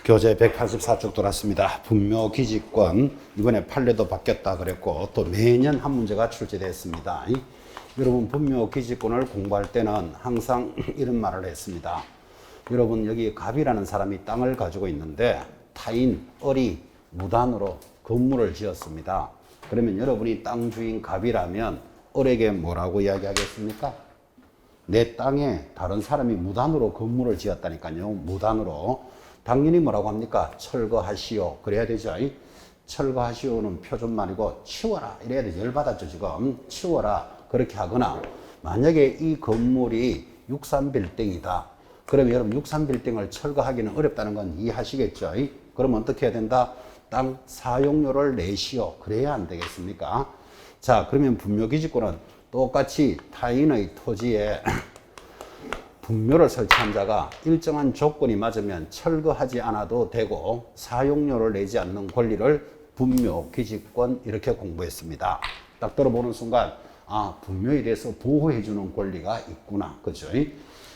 교재 184쪽 돌았습니다. 분묘 기지권 이번에 판례도 바뀌었다 그랬고 또 매년 한 문제가 출제됐습니다. 여러분 분묘 기지권을 공부할 때는 항상 이런 말을 했습니다. 여러분 여기 갑이라는 사람이 땅을 가지고 있는데 타인, 을이 무단으로 건물을 지었습니다. 그러면 여러분이 땅 주인 갑이라면 을에게 뭐라고 이야기하겠습니까? 내 땅에 다른 사람이 무단으로 건물을 지었다니까요. 무단으로. 당연히 뭐라고 합니까? 철거하시오. 그래야 되죠. 철거하시오는 표준말이고 치워라. 이래야 되죠. 열받았죠 지금. 치워라. 그렇게 하거나 만약에 이 건물이 63빌딩이다. 그러면 여러분 63빌딩을 철거하기는 어렵다는 건 이해하시겠죠. 그러면 어떻게 해야 된다? 땅 사용료를 내시오. 그래야 안 되겠습니까? 자, 그러면 분묘기지권은 똑같이 타인의 토지에 분묘를 설치한 자가 일정한 조건이 맞으면 철거하지 않아도 되고 사용료를 내지 않는 권리를 분묘기지권 이렇게 공부했습니다. 딱 들어보는 순간 아, 분묘에 대해서 보호해주는 권리가 있구나. 그죠?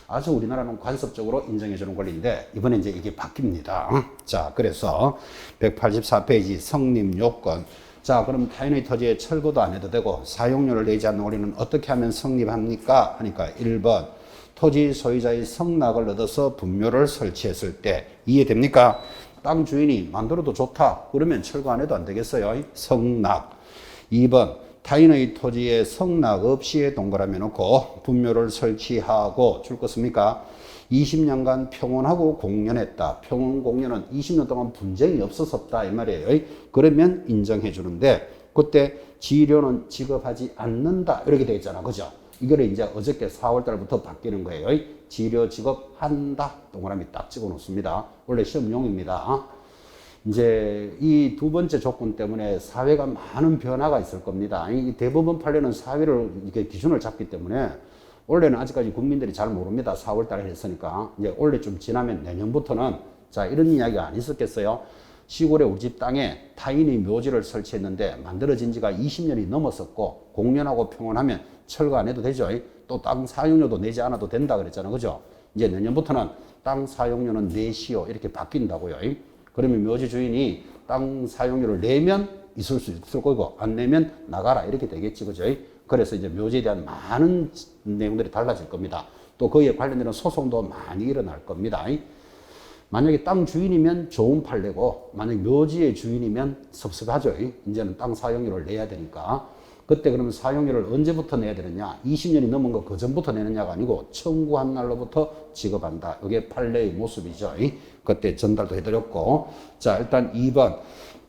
아주 우리나라는 관습적으로 인정해주는 권리인데 이번에 이제 이게 바뀝니다. 자, 그래서 184페이지 성립요건. 자, 그럼 타인의 토지에 철거도 안 해도 되고 사용료를 내지 않는 권리는 어떻게 하면 성립합니까? 하니까 1번 토지 소유자의 성낙을 얻어서 분묘를 설치했을 때. 이해됩니까? 땅 주인이 만들어도 좋다 그러면 철거 안 해도 안 되겠어요. 성낙. 2번 타인의 토지에 성낙 없이 동그라미 놓고 분묘를 설치하고 줄 것입니까? 20년간 평온하고 공연했다. 평온 공연은 20년 동안 분쟁이 없었다 이 말이에요. 그러면 인정해 주는데 그때 지료는 지급하지 않는다 이렇게 되어 있잖아. 그죠? 이거를 이제 어저께 4월 달부터 바뀌는 거예요. 지료 지급한다. 동그라미 딱 찍어 놓습니다. 원래 시험용입니다. 이제 이 두 번째 조건 때문에 사회가 많은 변화가 있을 겁니다. 이 대법원 판례는 사회를 이렇게 기준을 잡기 때문에 원래는 아직까지 국민들이 잘 모릅니다. 4월 달에 했으니까. 이제 올해 좀 지나면 내년부터는 자, 이런 이야기가 안 있었겠어요? 시골에 우리 집 땅에 타인이 묘지를 설치했는데 만들어진 지가 20년이 넘었었고 공연하고 평온하면 철거 안 해도 되죠. 또 땅 사용료도 내지 않아도 된다 그랬잖아. 그죠? 이제 내년부터는 땅 사용료는 내시오 이렇게 바뀐다고요. 그러면 묘지 주인이 땅 사용료를 내면 있을 수 있을 거고 안 내면 나가라 이렇게 되겠지. 그죠? 그래서 이제 묘지에 대한 많은 내용들이 달라질 겁니다. 또 거기에 관련되는 소송도 많이 일어날 겁니다. 만약에 땅 주인이면 좋은 판례고 만약 묘지의 주인이면 섭섭하죠. 이제는 땅 사용료를 내야 되니까. 그때 그러면 사용료를 언제부터 내야 되느냐? 20년이 넘은 거 그전부터 내느냐가 아니고 청구한 날로부터 지급한다. 이게 판례의 모습이죠. 그때 전달도 해드렸고. 자, 일단 2번.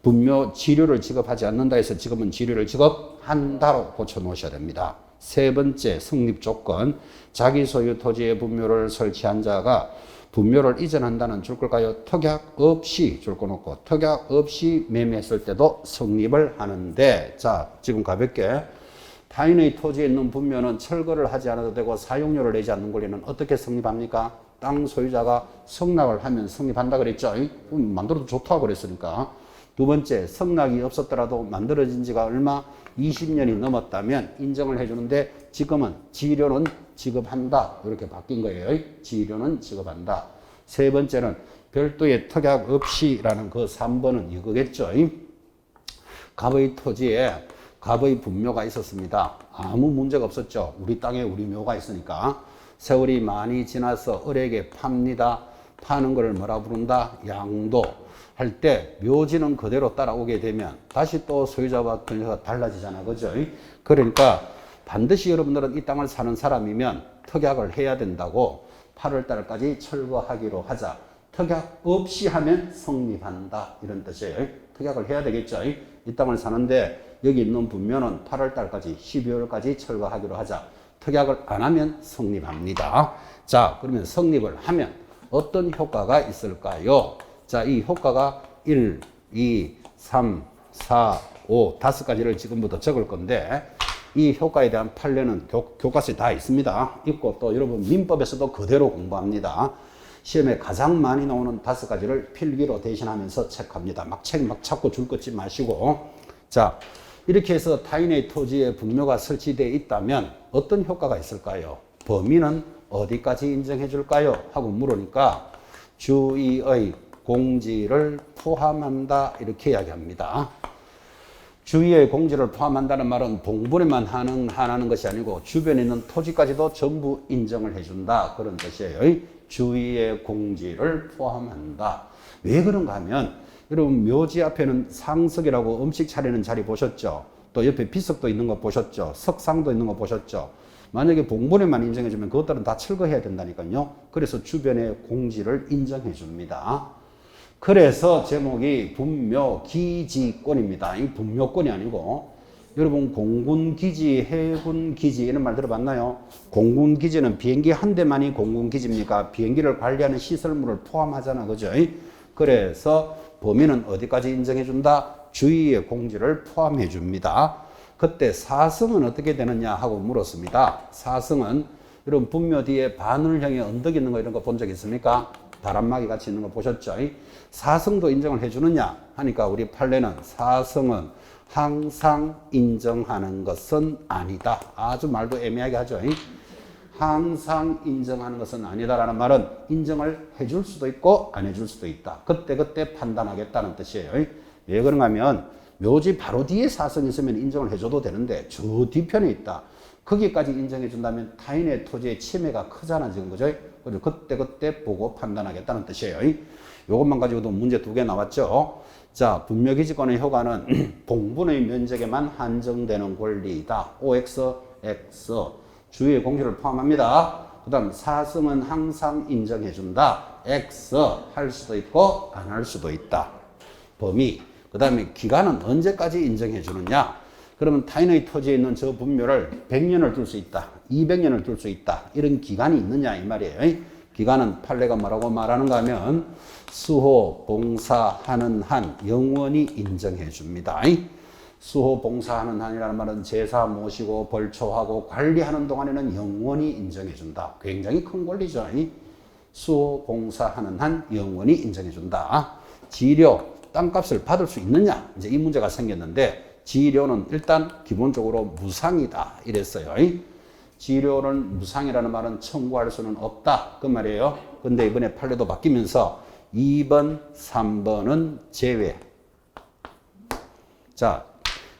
분묘 지료를 지급하지 않는다 해서 지금은 지료를 지급한다로 고쳐 놓으셔야 됩니다. 세 번째 성립 조건. 자기 소유 토지에 분묘를 설치한 자가 분묘를 이전한다는 줄 걸까요? 특약 없이 줄 거 놓고 특약 없이 매매했을 때도 성립을 하는데 자, 지금 가볍게 타인의 토지에 있는 분묘는 철거를 하지 않아도 되고 사용료를 내지 않는 권리는 어떻게 성립합니까? 땅 소유자가 성낙을 하면 성립한다 그랬죠? 만들어도 좋다고 그랬으니까. 두 번째, 성낙이 없었더라도 만들어진 지가 얼마? 20년이 넘었다면 인정을 해주는데 지금은 지료는 지급한다. 이렇게 바뀐 거예요. 지료는 지급한다. 세 번째는 별도의 특약 없이라는 그 3번은 이거겠죠. 갑의 토지에 갑의 분묘가 있었습니다. 아무 문제가 없었죠. 우리 땅에 우리 묘가 있으니까. 세월이 많이 지나서 을에게 팝니다. 파는 걸 뭐라 부른다? 양도. 할 때 묘지는 그대로 따라오게 되면 다시 또 소유자와 권리가 달라지잖아. 그죠? 그러니까 반드시 여러분들은 이 땅을 사는 사람이면 특약을 해야 된다고 8월 달까지 철거하기로 하자. 특약 없이 하면 성립한다. 이런 뜻이에요. 특약을 해야 되겠죠. 이 땅을 사는데 여기 있는 분묘는 8월 달까지 12월까지 철거하기로 하자. 특약을 안 하면 성립합니다. 자, 그러면 성립을 하면 어떤 효과가 있을까요? 자, 이 효과가 1, 2, 3, 4, 5, 5가지를 지금부터 적을 건데 이 효과에 대한 판례는 교과서에 다 있습니다. 있고 또 여러분 민법에서도 그대로 공부합니다. 시험에 가장 많이 나오는 5가지를 필기로 대신하면서 체크합니다. 책 막 찾고 줄 긋지 마시고. 자, 이렇게 해서 타인의 토지에 분묘가 설치되어 있다면 어떤 효과가 있을까요? 범위는 어디까지 인정해 줄까요? 하고 물으니까 주의의 공지를 포함한다 이렇게 이야기합니다. 주위의 공지를 포함한다는 말은 봉분에만 한하는 것이 아니고 주변에 있는 토지까지도 전부 인정을 해준다 그런 뜻이에요. 주위의 공지를 포함한다. 왜 그런가 하면 여러분 묘지 앞에는 상석이라고 음식 차리는 자리 보셨죠? 또 옆에 비석도 있는 거 보셨죠? 석상도 있는 거 보셨죠? 만약에 봉분에만 인정해주면 그것들은 다 철거해야 된다니까요. 그래서 주변의 공지를 인정해 줍니다. 그래서 제목이 분묘기지권입니다. 이 분묘권이 아니고 여러분 공군기지, 해군기지 이런 말 들어봤나요? 공군기지는 비행기 한 대만이 공군기지입니까? 비행기를 관리하는 시설물을 포함하잖아. 그죠? 그래서 범위는 어디까지 인정해 준다? 주위의 공지를 포함해 줍니다. 그때 사성은 어떻게 되느냐 하고 물었습니다. 사성은 여러분 분묘 뒤에 바늘형의 언덕 있는 거 이런 거 본 적 있습니까? 다람막이 같이 있는 거 보셨죠? 사성도 인정을 해주느냐 하니까 우리 판례는 사성은 항상 인정하는 것은 아니다. 아주 말도 애매하게 하죠. 항상 인정하는 것은 아니다라는 말은 인정을 해줄 수도 있고 안 해줄 수도 있다. 그때그때 판단하겠다는 뜻이에요. 왜 그런가 하면 묘지 바로 뒤에 사성이 있으면 인정을 해줘도 되는데 저 뒤편에 있다. 거기까지 인정해 준다면 타인의 토지의 침해가 크잖아 지금 그죠? 그래서 그때 보고 판단하겠다는 뜻이에요. 이것만 가지고도 문제 2개 나왔죠. 자, 분묘기지권의 효과는 봉분의 면적에만 한정되는 권리이다. OX, X 주위의 공지를 포함합니다. 그 다음 사성은 항상 인정해 준다. X 할 수도 있고 안 할 수도 있다. 범위 그 다음에 기간은 언제까지 인정해 주느냐. 그러면 타인의 토지에 있는 저 분묘를 100년을 둘 수 있다. 200년을 둘 수 있다. 이런 기간이 있느냐 이 말이에요. 기간은 판례가 뭐라고 말하는가 하면 수호 봉사하는 한 영원히 인정해 줍니다. 수호 봉사하는 한이라는 말은 제사 모시고 벌초하고 관리하는 동안에는 영원히 인정해 준다. 굉장히 큰 권리죠. 수호 봉사하는 한 영원히 인정해 준다. 지료 땅값을 받을 수 있느냐 이제 이 문제가 생겼는데 지료는 일단 기본적으로 무상이다 이랬어요. 지료는 무상이라는 말은 청구할 수는 없다 그 말이에요. 근데 이번에 판례도 바뀌면서 2번 3번은 제외. 자,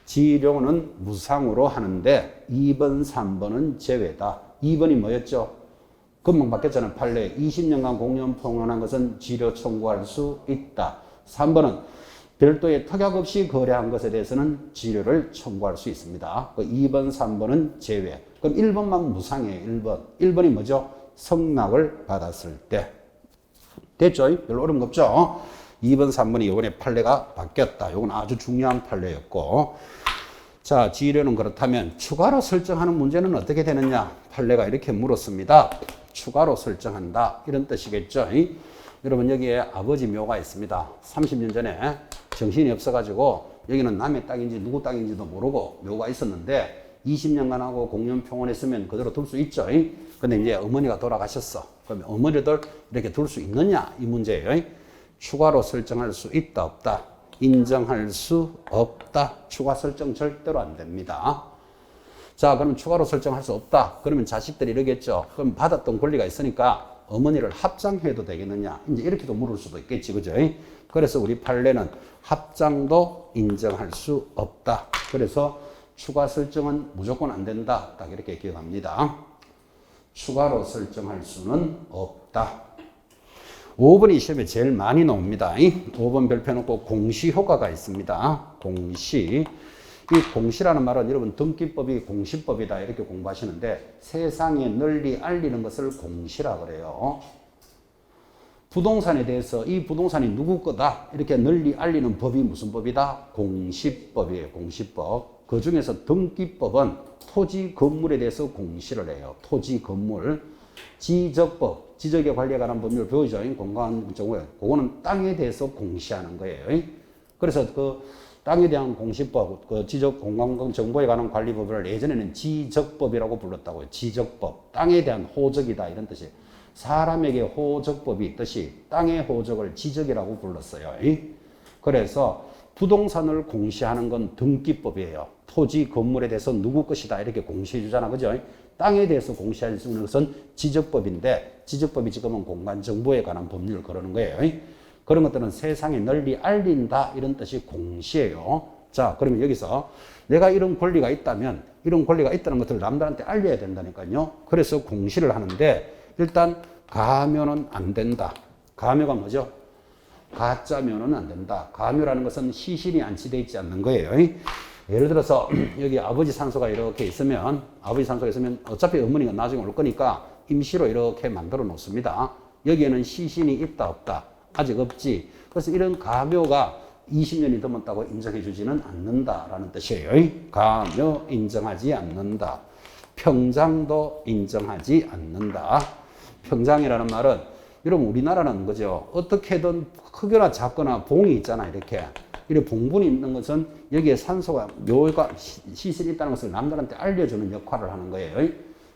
지료는 무상으로 하는데 2번 3번은 제외다. 2번이 뭐였죠? 금방 바뀌었잖아요. 판례 20년간 공연 평온한 것은 지료 청구할 수 있다. 3번은 별도의 특약 없이 거래한 것에 대해서는 지료를 청구할 수 있습니다. 2번, 3번은 제외. 그럼 1번만 무상이에요. 1번. 1번이 뭐죠? 성낙을 받았을 때. 됐죠? 별로 어려운 거 없죠? 2번, 3번이 이번에 판례가 바뀌었다. 이건 아주 중요한 판례였고. 자, 지료는 그렇다면 추가로 설정하는 문제는 어떻게 되느냐? 판례가 이렇게 물었습니다. 추가로 설정한다. 이런 뜻이겠죠? 여러분 여기에 아버지 묘가 있습니다. 30년 전에 정신이 없어가지고 여기는 남의 땅인지 누구 땅인지도 모르고 묘가 있었는데 20년간 하고 공연 평온했으면 그대로 둘 수 있죠. 근데 이제 어머니가 돌아가셨어. 그러면 어머니들 이렇게 둘 수 있느냐 이 문제예요. 추가로 설정할 수 있다 없다. 인정할 수 없다. 추가 설정 절대로 안 됩니다. 자, 그럼 추가로 설정할 수 없다. 그러면 자식들이 이러겠죠. 그럼 받았던 권리가 있으니까 어머니를 합장해도 되겠느냐? 이제 이렇게도 물을 수도 있겠지, 그죠? 그래서 우리 판례는 합장도 인정할 수 없다. 그래서 추가 설정은 무조건 안 된다. 딱 이렇게 기억합니다. 추가로 설정할 수는 없다. 5번이 시험에 제일 많이 나옵니다. 5번 별표 놓고 공시 효과가 있습니다. 공시. 이 공시라는 말은 여러분 등기법이 공시법이다 이렇게 공부하시는데 세상에 널리 알리는 것을 공시라 그래요. 부동산에 대해서 이 부동산이 누구 거다 이렇게 널리 알리는 법이 무슨 법이다? 공시법이에요. 공시법. 그 중에서 등기법은 토지 건물에 대해서 공시를 해요. 토지 건물. 지적법. 지적에 관리에 관한 법률 배우죠. 공간정보에. 그거는 땅에 대해서 공시하는 거예요. 그래서 그 땅에 대한 공시법, 그 지적 공간 정보에 관한 관리법을 예전에는 지적법이라고 불렀다고요. 지적법. 땅에 대한 호적이다 이런 뜻이에요. 사람에게 호적법이 있듯이 땅의 호적을 지적이라고 불렀어요. 그래서 부동산을 공시하는 건 등기법이에요. 토지 건물에 대해서 누구 것이다 이렇게 공시해 주잖아. 그죠? 땅에 대해서 공시할 수 있는 것은 지적법인데 지적법이 지금은 공간 정보에 관한 법률을 그러는 거예요. 그런 것들은 세상에 널리 알린다 이런 뜻이 공시예요. 자, 그러면 여기서 내가 이런 권리가 있다면 이런 권리가 있다는 것들을 남들한테 알려야 된다니까요. 그래서 공시를 하는데 일단 가묘는 안 된다. 가묘가 뭐죠? 가짜묘는 안 된다. 가묘라는 것은 시신이 안치되어 있지 않는 거예요. 예를 들어서 여기 아버지 산소가 이렇게 있으면 어차피 어머니가 나중에 올 거니까 임시로 이렇게 만들어 놓습니다. 여기에는 시신이 있다 없다? 아직 없지. 그래서 이런 가묘가 20년이 넘었다고 인정해 주지는 않는다라는 뜻이에요. 가묘 인정하지 않는다. 평장도 인정하지 않는다. 평장이라는 말은 여러분 우리나라는 그죠? 어떻게든 크거나 작거나 봉이 있잖아 이렇게. 이렇게 봉분이 있는 것은 여기에 산소가 묘가 시신이 있다는 것을 남들한테 알려주는 역할을 하는 거예요.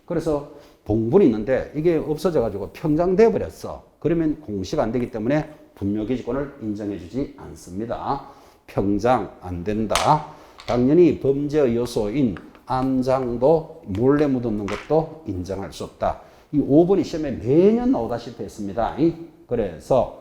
그래서 봉분이 있는데 이게 없어져 가지고 평장돼 버렸어. 그러면 공시가 안 되기 때문에 분묘기지권을 인정해 주지 않습니다. 평장 안 된다. 당연히 범죄의 요소인 암장도 몰래 묻어놓는 것도 인정할 수 없다. 이 5번이 시험에 매년 나오다시피 했습니다. 그래서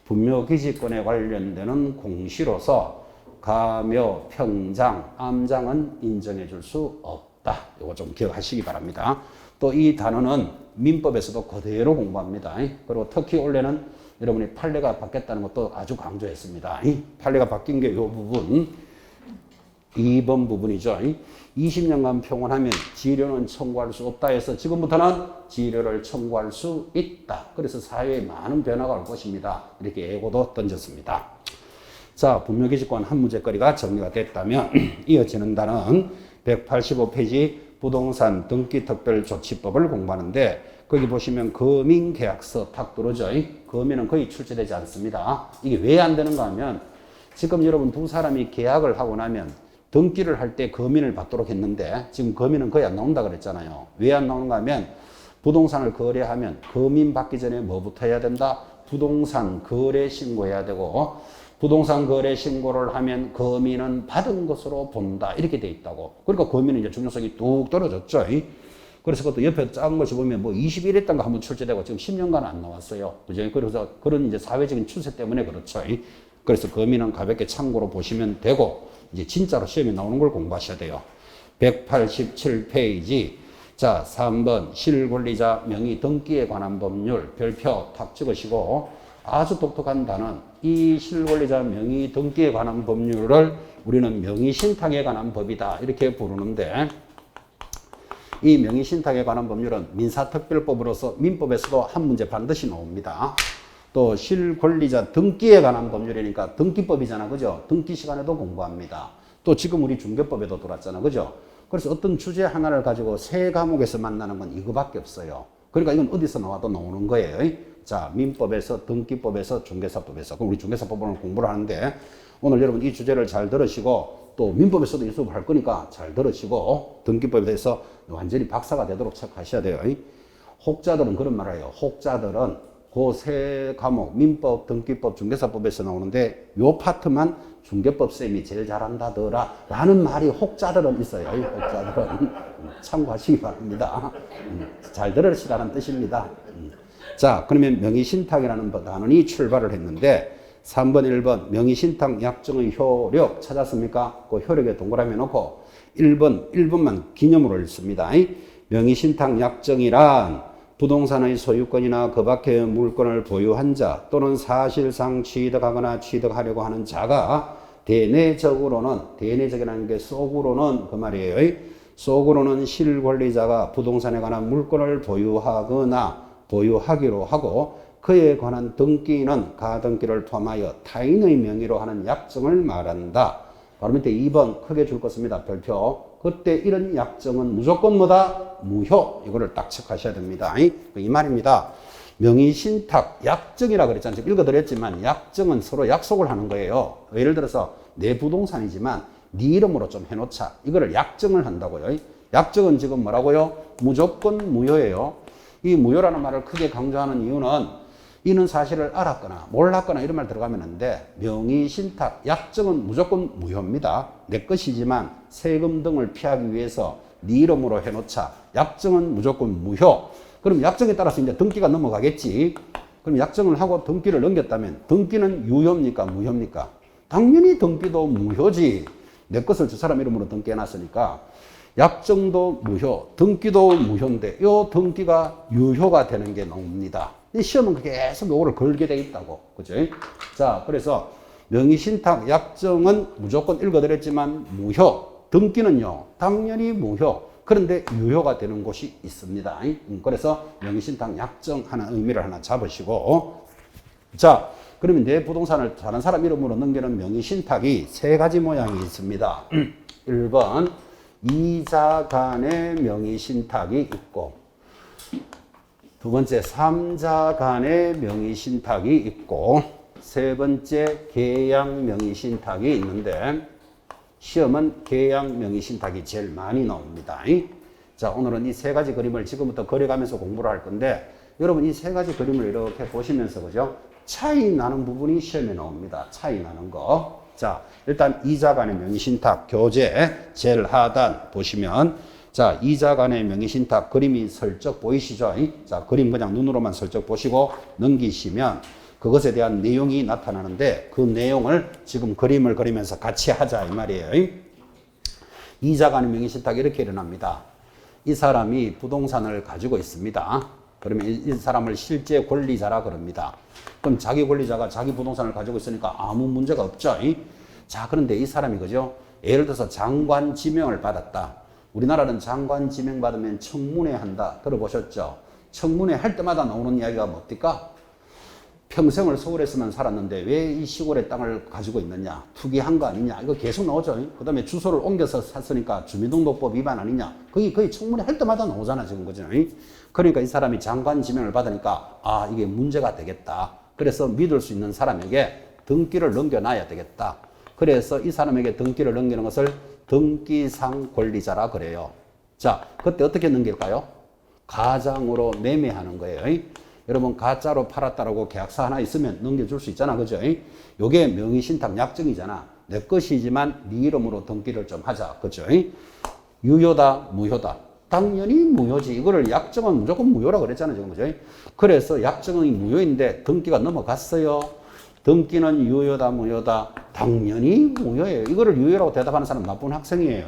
분묘기지권에 관련되는 공시로서 가묘, 평장, 암장은 인정해 줄 수 없다. 이거 좀 기억하시기 바랍니다. 또 이 단어는 민법에서도 그대로 공부합니다. 그리고 특히 올해는 여러분이 판례가 바뀌었다는 것도 아주 강조했습니다. 판례가 바뀐 게 이 부분, 2번 부분이죠. 20년간 평온하면 지료는 청구할 수 없다 해서 지금부터는 지료를 청구할 수 있다. 그래서 사회에 많은 변화가 올 것입니다. 이렇게 예고도 던졌습니다. 자, 분묘기지권 한 문제거리가 정리가 됐다면 이어지는 단은 185페이지 부동산 등기특별조치법을 공부하는데 거기 보시면 거민계약서 탁 들어오죠. 거민은 거의 출제되지 않습니다. 이게 왜 안 되는가 하면 지금 여러분 두 사람이 계약을 하고 나면 등기를 할 때 거민을 받도록 했는데 지금 거민은 거의 안 나온다 그랬잖아요. 왜 안 나오는가 하면 부동산을 거래하면 거민 받기 전에 뭐부터 해야 된다? 부동산 거래 신고해야 되고 부동산 거래 신고를 하면 거민은 받은 것으로 본다. 이렇게 돼 있다고. 그러니까 거민은 이제 중요성이 뚝 떨어졌죠. 그래서 그것도 옆에 작은 것을 보면 뭐 21했던가 한번 출제되고 지금 10년간 안 나왔어요. 그죠? 그래서 그런 이제 사회적인 추세 때문에 그렇죠. 그래서 거민은 가볍게 참고로 보시면 되고 이제 진짜로 시험에 나오는 걸 공부하셔야 돼요. 187페이지. 자, 3번 실권리자 명의 등기에 관한 법률 별표 탁 찍으시고 아주 독특한 단어는 이 실권리자 명의 등기에 관한 법률을 우리는 명의신탁에 관한 법이다 이렇게 부르는데 이 명의신탁에 관한 법률은 민사특별법으로서 민법에서도 한 문제 반드시 나옵니다. 또 실권리자 등기에 관한 법률이니까 등기법이잖아, 그죠? 등기 시간에도 공부합니다. 또 지금 우리 중개법에도 들어왔잖아, 그죠? 그래서 어떤 주제 하나를 가지고 세 과목에서 만나는 건 이거밖에 없어요. 그러니까 이건 어디서 나와도 나오는 거예요. 자, 민법에서, 등기법에서, 중개사법에서. 그럼 우리 중개사법을 공부를 하는데 오늘 여러분 이 주제를 잘 들으시고 또 민법에서도 연습을 할 거니까 잘 들으시고 등기법에 대해서 완전히 박사가 되도록 체크하셔야 돼요. 혹자들은 그런 말을 해요. 혹자들은 그 세 과목 민법, 등기법, 중개사법에서 나오는데 요 파트만 중개법 쌤이 제일 잘한다더라 라는 말이 혹자들은 있어요. 혹자들은 참고하시기 바랍니다. 잘 들으시라는 뜻입니다. 자, 그러면 명의신탁이라는 단원이 출발을 했는데 3번, 1번 명의신탁 약정의 효력 찾았습니까? 그 효력에 동그라미 놓고 1번만 기념으로 읽습니다. 명의신탁 약정이란 부동산의 소유권이나 그 밖의 물건을 보유한 자 또는 사실상 취득하거나 취득하려고 하는 자가 대내적이라는 게 속으로는 그 말이에요. 속으로는 실권리자가 부동산에 관한 물건을 보유하거나 보유하기로 하고 그에 관한 등기는 가등기를 포함하여 타인의 명의로 하는 약정을 말한다. 바로 밑에 2번 크게 줄 것입니다. 별표. 그때 이런 약정은 무조건 뭐다? 무효. 이거를 딱 체크하셔야 됩니다. 이 말입니다. 명의신탁 약정이라 그랬잖아요. 지금 읽어드렸지만 약정은 서로 약속을 하는 거예요. 예를 들어서 내 부동산이지만 네 이름으로 좀 해놓자. 이거를 약정을 한다고요. 약정은 지금 뭐라고요? 무조건 무효예요. 이 무효라는 말을 크게 강조하는 이유는 이는 사실을 알았거나 몰랐거나 이런 말 들어가면 안 돼. 명의신탁 약정은 무조건 무효입니다. 내 것이지만 세금 등을 피하기 위해서 네 이름으로 해놓자. 약정은 무조건 무효. 그럼 약정에 따라서 이제 등기가 넘어가겠지. 그럼 약정을 하고 등기를 넘겼다면 등기는 유효입니까? 무효입니까? 당연히 등기도 무효지. 내 것을 저 사람 이름으로 등기해놨으니까 약정도 무효, 등기도 무효인데 이 등기가 유효가 되는 게 나옵니다. 이 시험은 계속 요거를 걸게 돼 있다고. 그죠? 자, 그래서 명의신탁 약정은 무조건 읽어드렸지만 무효, 등기는요, 당연히 무효. 그런데 유효가 되는 곳이 있습니다. 그래서 명의신탁 약정 하나 의미를 하나 잡으시고, 자, 그러면 내 부동산을 다른 사람 이름으로 넘기는 명의신탁이 세 가지 모양이 있습니다. 1번 이자 간의 명의신탁이 있고, 두 번째 3자 간의 명의신탁이 있고, 세 번째 계약 명의신탁이 있는데 시험은 계약 명의신탁이 제일 많이 나옵니다. 자, 오늘은 이 세 가지 그림을 지금부터 그려가면서 공부를 할 건데 여러분 이 세 가지 그림을 이렇게 보시면서 그죠? 차이 나는 부분이 시험에 나옵니다. 차이 나는 거. 자, 일단 이자 간의 명의신탁 교재 제일 하단 보시면 자, 이자 간의 명의신탁 그림이 슬쩍 보이시죠? 자, 그림 그냥 눈으로만 슬쩍 보시고 넘기시면 그것에 대한 내용이 나타나는데 그 내용을 지금 그림을 그리면서 같이 하자 이 말이에요. 이자 간의 명의신탁이 이렇게 일어납니다. 이 사람이 부동산을 가지고 있습니다. 그러면 이 사람을 실제 권리자라 그럽니다. 그럼 자기 권리자가 자기 부동산을 가지고 있으니까 아무 문제가 없죠. 자, 그런데 이 사람이 그죠? 예를 들어서 장관 지명을 받았다. 우리나라는 장관 지명 받으면 청문회 한다. 들어보셨죠? 청문회 할 때마다 나오는 이야기가 뭡니까? 평생을 서울에서만 살았는데 왜 이 시골의 땅을 가지고 있느냐? 투기한 거 아니냐? 이거 계속 나오죠. 그 다음에 주소를 옮겨서 샀으니까 주민등록법 위반 아니냐? 거의 청문회 할 때마다 나오잖아, 지금. 그죠? 그러니까 이 사람이 장관 지명을 받으니까 아, 이게 문제가 되겠다. 그래서 믿을 수 있는 사람에게 등기를 넘겨놔야 되겠다. 그래서 이 사람에게 등기를 넘기는 것을 등기상 권리자라 그래요. 자, 그때 어떻게 넘길까요? 가장으로 매매하는 거예요. 여러분 가짜로 팔았다라고 계약서 하나 있으면 넘겨줄 수 있잖아. 그죠? 요게 명의신탁 약정이잖아. 내 것이지만 네 이름으로 등기를 좀 하자. 그죠? 유효다, 무효다. 당연히 무효지. 이거를 약정은 무조건 무효라고 그랬잖아요. 지금. 그죠? 그래서 약정은 무효인데 등기가 넘어갔어요. 등기는 유효다, 무효다. 당연히 무효예요. 이거를 유효라고 대답하는 사람 나쁜 학생이에요.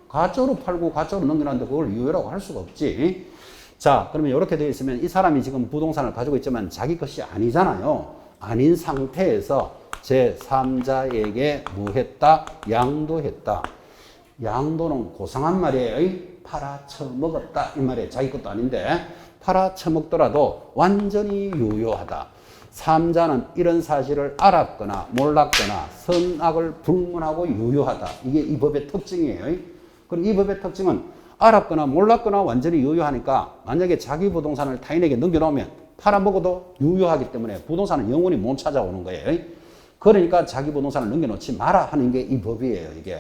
가짜로 팔고 가짜로 넘겨놨는데 그걸 유효라고 할 수가 없지. 자, 그러면 이렇게 되어 있으면 이 사람이 지금 부동산을 가지고 있지만 자기 것이 아니잖아요. 아닌 상태에서 제3자에게 뭐 했다? 양도했다. 양도는 고상한 말이에요. 팔아쳐먹었다. 이 말이에요. 자기 것도 아닌데 팔아쳐먹더라도 완전히 유효하다. 3자는 이런 사실을 알았거나 몰랐거나 선악을 불문하고 유효하다. 이게 이 법의 특징이에요. 그럼 이 법의 특징은 알았거나 몰랐거나 완전히 유효하니까 만약에 자기 부동산을 타인에게 넘겨놓으면 팔아먹어도 유효하기 때문에 부동산은 영원히 못 찾아오는 거예요. 그러니까 자기 부동산을 넘겨놓지 마라 하는 게 이 법이에요. 이게.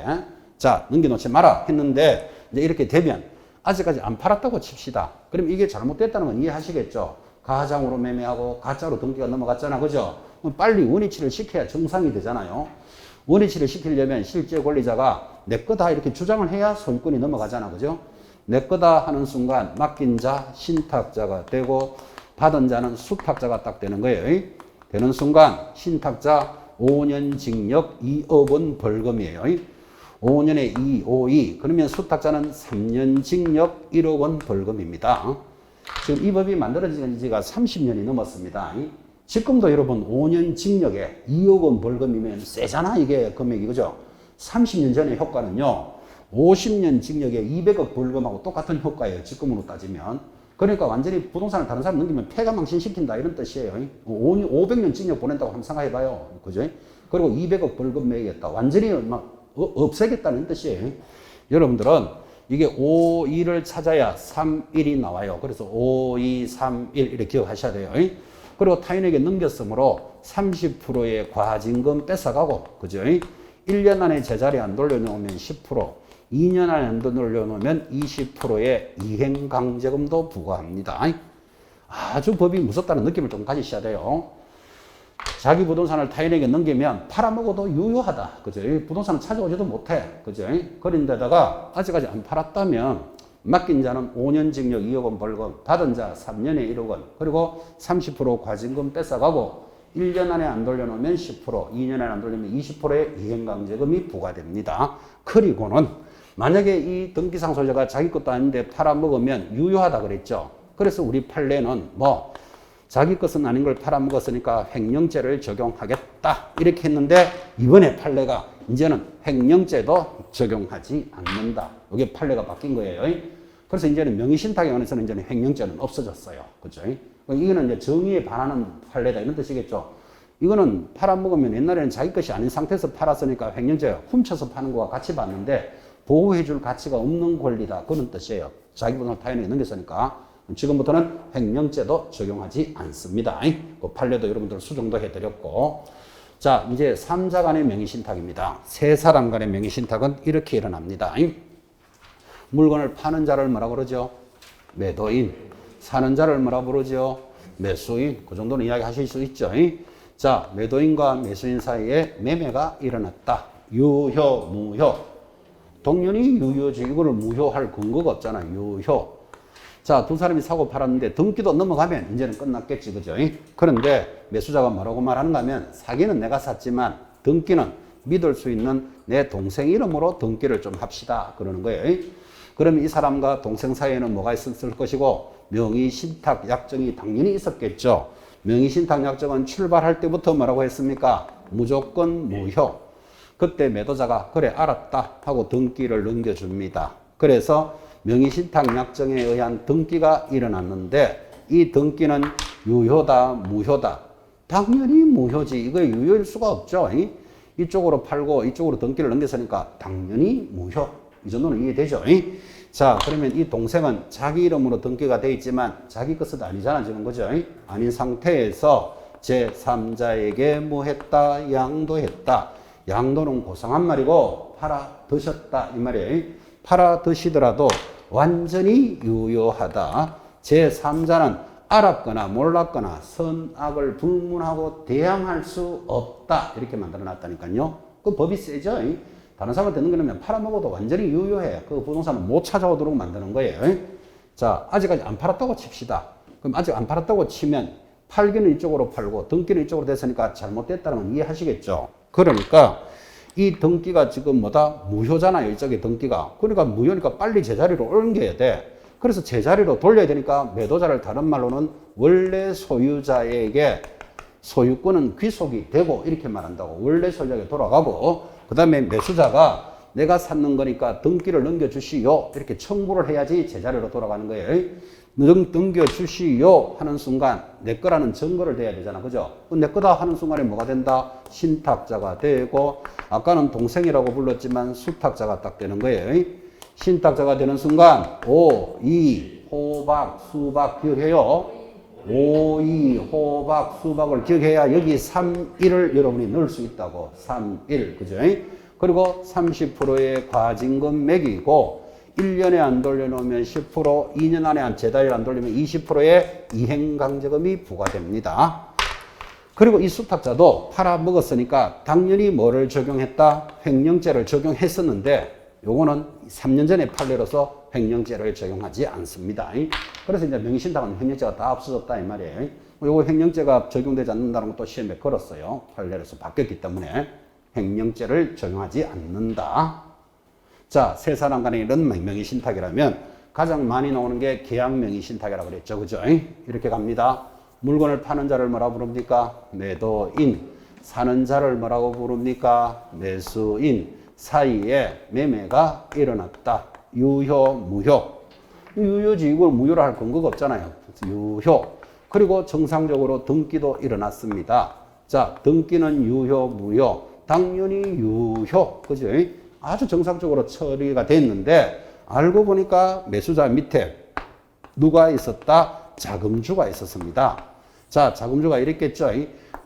자, 넘겨놓지 마라 했는데 이제 이렇게 되면 아직까지 안 팔았다고 칩시다. 그럼 이게 잘못됐다는 건 이해하시겠죠? 가장으로 매매하고 가짜로 등기가 넘어갔잖아. 그죠? 빨리 원위치를 시켜야 정상이 되잖아요. 원위치를 시키려면 실제 권리자가 내 거다 이렇게 주장을 해야 소유권이 넘어가잖아. 그죠? 내 거다 하는 순간 맡긴 자 신탁자가 되고 받은 자는 수탁자가 딱 되는 거예요. 되는 순간 신탁자 5년 징역 2억 원 벌금이에요. 5년에 2, 5, 2. 그러면 수탁자는 3년 징역 1억 원 벌금입니다. 지금 이 법이 만들어진 지가 30년이 넘었습니다. 지금도 여러분 5년 징역에 2억 원 벌금이면 세잖아 이게 금액이. 그죠? 30년 전의 효과는요 50년 징역에 200억 벌금하고 똑같은 효과예요. 지금으로 따지면. 그러니까 완전히 부동산을 다른 사람 넘기면 폐가망신시킨다 이런 뜻이에요. 500년 징역 보낸다고 한번 생각해봐요. 그죠? 그리고 200억 벌금 매겠다. 완전히 막 없애겠다는 뜻이에요. 여러분들은 이게 5, 2를 찾아야 3, 1이 나와요. 그래서 5, 2, 3, 1 이렇게 기억하셔야 돼요. 그리고 타인에게 넘겼으므로 30%의 과징금 뺏어가고, 그죠? 1년 안에 제자리 안 돌려놓으면 10%, 2년 안에 안 돌려놓으면 20%의 이행강제금도 부과합니다. 아주 법이 무섭다는 느낌을 좀 가지셔야 돼요. 자기 부동산을 타인에게 넘기면 팔아먹어도 유효하다. 그죠? 부동산을 찾아오지도 못해. 그죠? 그런데다가 아직까지 안 팔았다면 맡긴 자는 5년 징역 2억 원 벌금, 받은 자 3년에 1억 원, 그리고 30% 과징금 뺏어가고 1년 안에 안 돌려놓으면 10%, 2년 안에 안 돌리면 20%의 이행강제금이 부과됩니다. 그리고는 만약에 이 등기상 소유자가 자기 것도 아닌데 팔아먹으면 유효하다 그랬죠. 그래서 우리 판례는 뭐 자기 것은 아닌 걸 팔아먹었으니까 횡령죄를 적용하겠다 이렇게 했는데, 이번에 판례가 이제는 횡령죄도 적용하지 않는다. 이게 판례가 바뀐 거예요. 그래서 이제는 명의신탁에 관해서는 이제는 횡령죄는 없어졌어요. 그죠? 이거는 이제 정의에 반하는 판례다 이런 뜻이겠죠. 이거는 팔아먹으면 옛날에는 자기 것이 아닌 상태에서 팔았으니까 횡령죄, 훔쳐서 파는 거와 같이 봤는데 보호해줄 가치가 없는 권리다 그런 뜻이에요. 자기 부동산 타인에게 넘겼으니까. 지금부터는 횡령죄도 적용하지 않습니다. 그 판례도 여러분들 수정도 해드렸고. 자, 이제 3자 간의 명의신탁입니다. 세 사람 간의 명의신탁은 이렇게 일어납니다. 물건을 파는 자를 뭐라 그러죠? 매도인. 사는 자를 뭐라 부르죠? 매수인. 그 정도는 이야기 하실 수 있죠. 자, 매도인과 매수인 사이에 매매가 일어났다. 유효, 무효. 당연히 유효지. 이거를 무효할 근거가 없잖아. 유효. 자, 두 사람이 사고 팔았는데 등기도 넘어가면 이제는 끝났겠지. 그죠? 그런데 매수자가 뭐라고 말하는가 하면, 사기는 내가 샀지만 등기는 믿을 수 있는 내 동생 이름으로 등기를 좀 합시다. 그러는 거예요. 그러면 이 사람과 동생 사이에는 뭐가 있었을 것이고, 명의신탁 약정이 당연히 있었겠죠. 명의신탁 약정은 출발할 때부터 뭐라고 했습니까? 무조건 무효. 그때 매도자가 그래 알았다 하고 등기를 넘겨줍니다. 그래서 명의신탁 약정에 의한 등기가 일어났는데, 이 등기는 유효다 무효다? 당연히 무효지. 이거 유효일 수가 없죠. 이쪽으로 팔고 이쪽으로 등기를 넘겼으니까 당연히 무효. 이 정도는 이해되죠. 자, 그러면 이 동생은 자기 이름으로 등기가 돼 있지만 자기 것은 아니잖아 지금. 그죠? 아닌 상태에서 제3자에게 뭐 했다? 양도했다. 양도는 고상한 말이고 팔아 드셨다 이 말이에요. 팔아 드시더라도 완전히 유효하다. 제3자는 알았거나 몰랐거나 선악을 불문하고 대항할 수 없다. 이렇게 만들어 놨다니까요. 그 법이 세죠. 다른 사람한테 넘겨놓으면 팔아먹어도 완전히 유효해. 그 부동산은 못 찾아오도록 만드는 거예요. 자, 아직까지 안 팔았다고 칩시다. 그럼 아직 안 팔았다고 치면 팔기는 이쪽으로 팔고 등기는 이쪽으로 됐으니까 잘못됐다는 건 이해하시겠죠. 그러니까 이 등기가 지금 뭐다? 무효잖아요. 이쪽에 등기가. 그러니까 무효니까 빨리 제자리로 옮겨야 돼. 그래서 제자리로 돌려야 되니까 매도자를 다른 말로는 원래 소유자에게 소유권은 귀속이 되고 이렇게 말한다고. 원래 소유자에게 돌아가고, 그 다음에 매수자가 내가 샀는 거니까 등기를 넘겨주시오 이렇게 청구를 해야지 제자리로 돌아가는 거예요. 넘겨주시오 하는 순간 내 거라는 증거를 대야 되잖아. 그죠? 내 거다 하는 순간에 뭐가 된다? 신탁자가 되고, 아까는 동생이라고 불렀지만 수탁자가 딱 되는 거예요. 신탁자가 되는 순간 오, 이, 호박, 수박 기억해요. 오, 이, 호박, 수박을 기억해야 여기 3, 1을 여러분이 넣을 수 있다고. 3, 1. 그죠? 그리고 30%의 과징금 매기고, 1년에 안 돌려놓으면 10%, 2년 안에 재달이 안 돌리면 20%의 이행강제금이 부과됩니다. 그리고 이 수탁자도 팔아먹었으니까 당연히 뭐를 적용했다? 횡령죄를 적용했었는데, 요거는 3년 전에 판례로서 횡령죄를 적용하지 않습니다. 그래서 이제 명의신탁은 횡령죄가 다 없어졌다 이 말이에요. 요거 횡령죄가 적용되지 않는다는 것도 시험에 걸었어요. 판례로서 바뀌었기 때문에 횡령죄를 적용하지 않는다. 자, 세 사람 간의 이런 명의신탁이라면 가장 많이 나오는 게 계약명의신탁이라고 그랬죠. 그죠? 이렇게 갑니다. 물건을 파는 자를 뭐라고 부릅니까? 매도인. 사는 자를 뭐라고 부릅니까? 매수인. 사이에 매매가 일어났다. 유효, 무효. 유효지. 이걸 무효로 할 근거가 없잖아요. 유효. 그리고 정상적으로 등기도 일어났습니다. 자, 등기는 유효, 무효. 당연히 유효. 그죠? 아주 정상적으로 처리가 됐는데, 알고 보니까 매수자 밑에 누가 있었다? 자금주가 있었습니다. 자, 자금주가 이랬겠죠.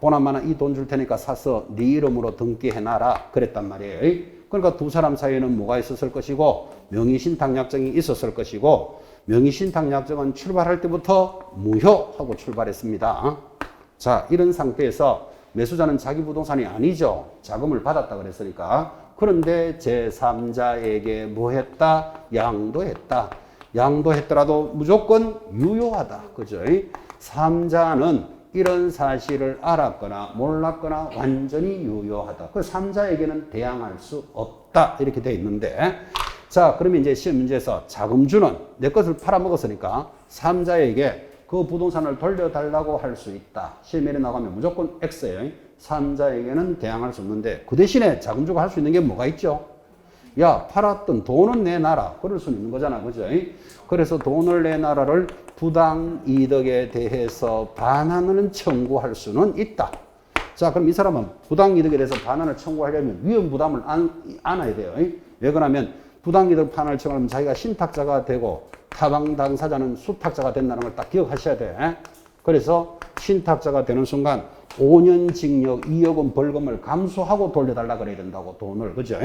보나마나 이 돈 줄 테니까 사서 네 이름으로 등기해놔라. 그랬단 말이에요. 그러니까 두 사람 사이에는 뭐가 있었을 것이고, 명의신탁약정이 있었을 것이고, 명의신탁약정은 출발할 때부터 무효하고 출발했습니다. 자, 이런 상태에서 매수자는 자기 부동산이 아니죠. 자금을 받았다 그랬으니까. 그런데 제3자에게 뭐 했다? 양도했다. 양도했더라도 무조건 유효하다. 그죠? 삼자는 이런 사실을 알았거나 몰랐거나 완전히 유효하다. 그 삼자에게는 대항할 수 없다. 이렇게 돼 있는데, 자, 그러면 이제 시험 문제에서 자금주는 내 것을 팔아먹었으니까 삼자에게 그 부동산을 돌려달라고 할 수 있다. 시험에 나가면 무조건 X예요. 삼자에게는 대항할 수 없는데, 그 대신에 자금주가 할 수 있는 게 뭐가 있죠? 야, 팔았던 돈은 내놔라. 그럴 수는 있는 거잖아. 그죠? 그래서 돈을 내놔라를 부당이득에 대해서 반환을 청구할 수는 있다. 자, 그럼 이 사람은 부당이득에 대해서 반환을 청구하려면 위험부담을 안아야 돼요. 왜 그러냐면 부당이득 반환을 청구하면 자기가 신탁자가 되고 타방 당사자는 수탁자가 된다는 걸 딱 기억하셔야 돼. 그래서 신탁자가 되는 순간 5년 징역 2억 원 벌금을 감수하고 돌려달라 그래야 된다고, 돈을. 그죠?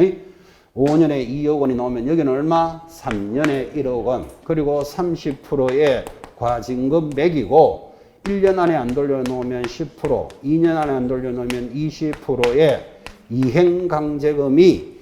5년에 2억 원이 나오면 여기는 얼마? 3년에 1억 원. 그리고 30%의 과징금 매기고 1년 안에 안 돌려놓으면 10%, 2년 안에 안 돌려놓으면 20%의 이행강제금이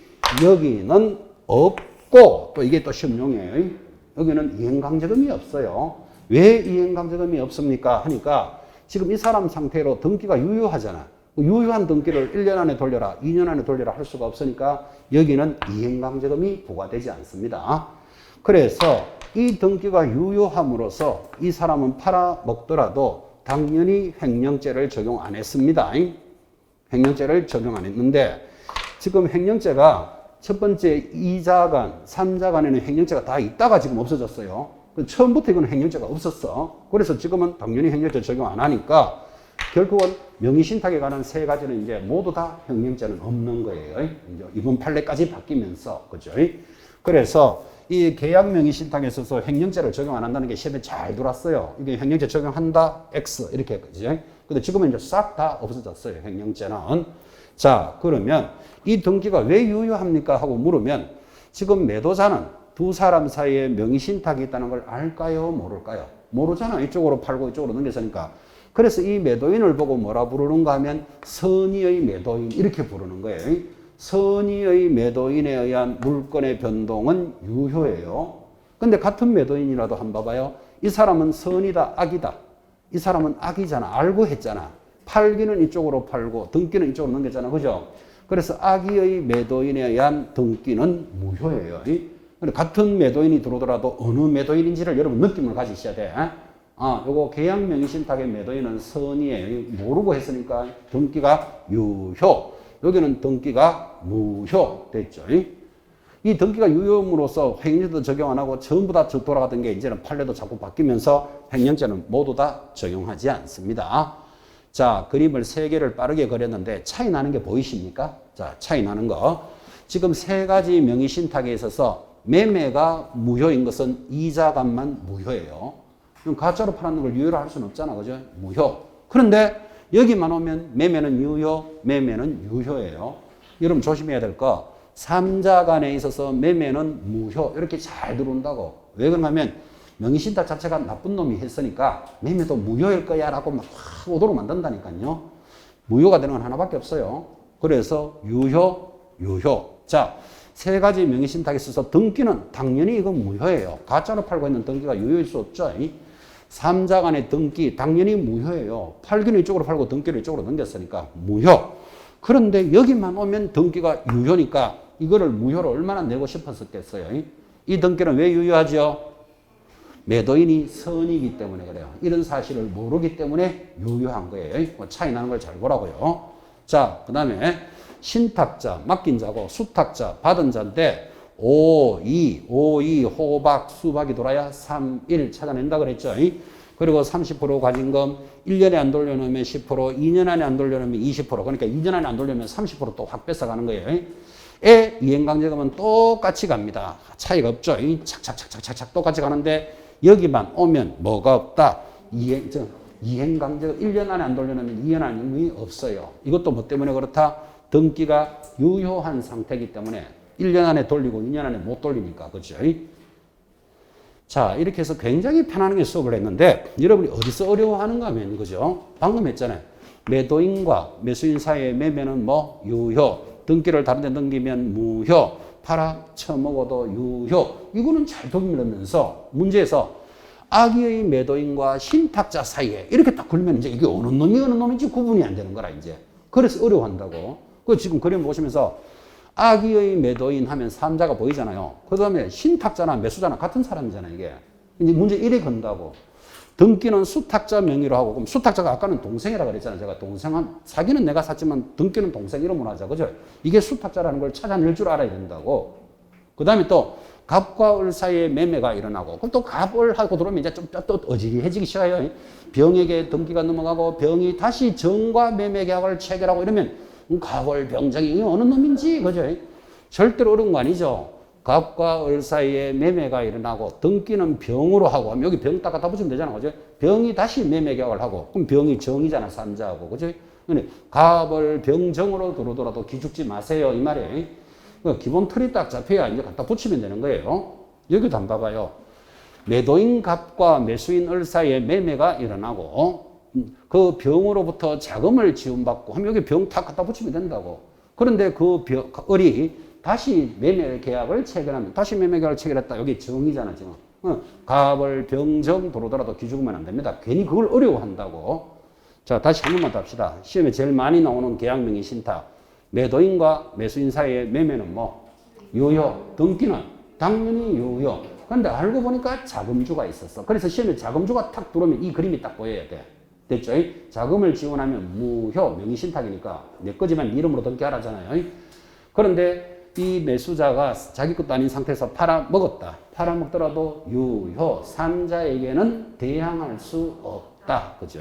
여기는 없고, 또 이게 또 시험용이에요. 여기는 이행강제금이 없어요. 왜 이행강제금이 없습니까? 하니까 지금 이 사람 상태로 등기가 유효하잖아. 유효한 등기를 1년 안에 돌려라, 2년 안에 돌려라 할 수가 없으니까 여기는 이행강제금이 부과되지 않습니다. 그래서 이 등기가 유효함으로써 이 사람은 팔아먹더라도 당연히 횡령죄를 적용 안 했습니다. 횡령죄를 적용 안 했는데, 지금 횡령죄가 첫 번째 2자간, 3자간에는 횡령죄가 다 있다가 지금 없어졌어요. 처음부터 이건 횡령죄가 없었어. 그래서 지금은 당연히 횡령죄 적용 안 하니까 결국은 명의신탁에 관한 세 가지는 이제 모두 다 횡령죄는 없는 거예요. 이제 이번 판례까지 바뀌면서. 그죠? 그래서 이 계약 명의신탁에 있어서 횡령죄를 적용 안 한다는 게 시험에 잘 들어왔어요. 이게 횡령죄 적용한다, X. 이렇게. 그죠? 근데 지금은 이제 싹 다 없어졌어요. 횡령죄는. 자, 그러면 이 등기가 왜 유효합니까? 하고 물으면 지금 매도자는 두 사람 사이에 명의신탁이 있다는 걸 알까요? 모를까요? 모르잖아. 이쪽으로 팔고 이쪽으로 넘겼으니까. 그래서 이 매도인을 보고 뭐라 부르는가 하면 선의의 매도인 이렇게 부르는 거예요. 선의의 매도인에 의한 물건의 변동은 유효해요. 근데 같은 매도인이라도 한번 봐봐요. 이 사람은 선이다, 악이다. 이 사람은 악이잖아. 알고 했잖아. 팔기는 이쪽으로 팔고 등기는 이쪽으로 넘겼잖아. 그죠? 그래서 악의의 매도인에 의한 등기는 무효예요. 같은 매도인이 들어오더라도 어느 매도인인지를 여러분 느낌을 가지셔야 돼. 요거 계약 명의신탁의 매도인은 선의예요. 모르고 했으니까 등기가 유효. 여기는 등기가 무효 됐죠. 이 등기가 유효함으로써 횡령죄도 적용 안 하고 전부 다 돌아가던 게 이제는 판례도 자꾸 바뀌면서 횡령죄는 모두 다 적용하지 않습니다. 자, 그림을 세 개를 빠르게 그렸는데 차이 나는 게 보이십니까? 자, 차이 나는 거. 지금 세 가지 명의신탁에 있어서 매매가 무효인 것은 이자간만 무효예요. 그럼 가짜로 팔았는 걸 유효로 할 수는 없잖아. 그죠? 무효. 그런데 여기만 오면 매매는 유효, 매매는 유효예요. 여러분 조심해야 될 거. 삼자간에 있어서 매매는 무효. 이렇게 잘 들어온다고. 왜 그러냐면 명의신탁 자체가 나쁜 놈이 했으니까 매매도 무효일 거야 라고 막 오도록 만든다니까요. 무효가 되는 건 하나밖에 없어요. 그래서 유효, 유효. 자, 세 가지 명의신탁에 있어서 등기는 당연히 이건 무효예요. 가짜로 팔고 있는 등기가 유효일 수 없죠. 삼자간의 등기 당연히 무효예요. 팔기는 이쪽으로 팔고 등기를 이쪽으로 넘겼으니까 무효. 그런데 여기만 오면 등기가 유효니까 이거를 무효로 얼마나 내고 싶었었겠어요. 이 등기는 왜 유효하죠? 매도인이 선이기 때문에 그래요. 이런 사실을 모르기 때문에 유효한 거예요. 차이 나는 걸 잘 보라고요. 자, 그 다음에 신탁자, 맡긴 자고 수탁자, 받은 자인데 5, 2, 호박, 수박이 돌아야 3, 1 찾아낸다 그랬죠. 그리고 30% 과징금, 1년에 안 돌려놓으면 10%, 2년 안에 안 돌려놓으면 20%, 그러니까 2년 안에 안 돌려면 30% 또 확 뺏어가는 거예요. 이행강제금은 똑같이 갑니다. 차이가 없죠. 착착착착착 똑같이 가는데 여기만 오면 뭐가 없다. 이행강제금 1년 안에 안 돌려놓으면 2년 안에 없어요. 이것도 뭐 때문에 그렇다? 등기가 유효한 상태이기 때문에 1년 안에 돌리고 2년 안에 못 돌리니까. 그렇죠? 자, 이렇게 해서 굉장히 편안하게 수업을 했는데 여러분이 어디서 어려워하는가 하면 그죠? 방금 했잖아요. 매도인과 매수인 사이의 매매는 뭐 유효, 등기를 다른 데 넘기면 무효, 팔아 처먹어도 유효. 이거는 잘 돌면서 문제에서 악의의 매도인과 신탁자 사이에 이렇게 딱 걸면 이제 이게 어느 놈인지 구분이 안 되는 거라 이제. 그래서 어려워한다고. 그 지금 그림 보시면서 악의의 매도인 하면 삼자가 보이잖아요. 그 다음에 신탁자나 매수자나 같은 사람이잖아요, 이게. 이제 문제 1에 건다고. 등기는 수탁자 명의로 하고, 그럼 수탁자가 아까는 동생이라고 그랬잖아요. 제가 사기는 내가 샀지만 등기는 동생 이름으로 하자. 그죠? 이게 수탁자라는 걸 찾아낼 줄 알아야 된다고. 그 다음에 또 갑과 을 사이에 매매가 일어나고, 그럼 또 갑을 하고 들어오면 이제 좀 또 어지러해지기 시작해요. 병에게 등기가 넘어가고, 병이 다시 정과 매매 계약을 체결하고 이러면 갑을 병정이 어느 놈인지, 그죠? 절대로 어려운 거 아니죠. 갑과 을 사이에 매매가 일어나고 등기는 병으로 하고 하면 여기 병 딱 갖다 붙이면 되잖아. 그죠? 병이 다시 매매 계약을 하고 그럼 병이 정이잖아. 삼자하고. 그죠? 근데 갑을 병정으로 들어오더라도 기죽지 마세요. 이 말이에요. 기본 틀이 딱 잡혀야 이제 갖다 붙이면 되는 거예요. 여기도 한번 봐봐요. 매도인 갑과 매수인 을 사이에 매매가 일어나고 그 병으로부터 자금을 지원받고 하면 여기 병 딱 갖다 붙이면 된다고. 그런데 그 을이 다시 매매 계약을 체결하면 다시 매매 계약을 체결했다. 여기 정이잖아 지금. 갑을 병정 들어오더라도 기죽으면 안 됩니다. 괜히 그걸 어려워한다고. 자 다시 한 번만 더 합시다. 시험에 제일 많이 나오는 계약명의 신탁. 매도인과 매수인 사이의 매매는 뭐? 유효. 등기는 당연히 유효. 그런데 알고 보니까 자금주가 있었어. 그래서 시험에 자금주가 탁 들어오면 이 그림이 딱 보여야 돼. 됐죠? 자금을 지원하면 무효. 명의신탁이니까 내 거지만 네 이름으로 등기하라잖아요. 그런데 이 매수자가 자기 것도 아닌 상태에서 팔아먹었다. 팔아먹더라도 유효. 삼자에게는 대항할 수 없다. 그죠?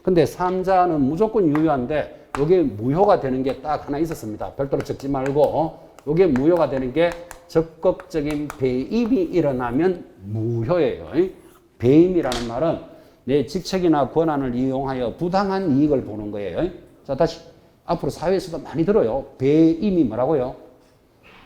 근데 삼자는 무조건 유효한데 이게 무효가 되는 게 딱 하나 있었습니다. 별도로 적지 말고 이게 무효가 되는 게 적극적인 배임이 일어나면 무효예요. 배임이라는 말은 내 직책이나 권한을 이용하여 부당한 이익을 보는 거예요. 자 다시 앞으로 사회에서도 많이 들어요. 배임이 뭐라고요?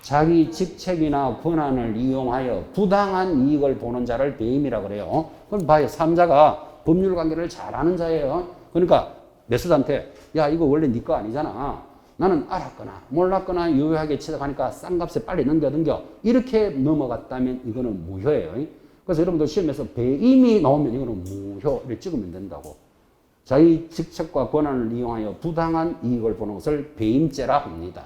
자기 직책이나 권한을 이용하여 부당한 이익을 보는 자를 배임이라고 그래요. 그럼 봐요. 삼자가 법률 관계를 잘 아는 자예요. 그러니까 매수자한테 야 이거 원래 네 거 아니잖아. 나는 알았거나 몰랐거나 유효하게 취득하니까 싼 값에 빨리 넘겨. 이렇게 넘어갔다면 이거는 무효예요. 그래서 여러분들 시험에서 배임이 나오면 이거는 무효를 찍으면 된다고. 자기 직책과 권한을 이용하여 부당한 이익을 보는 것을 배임죄라 합니다.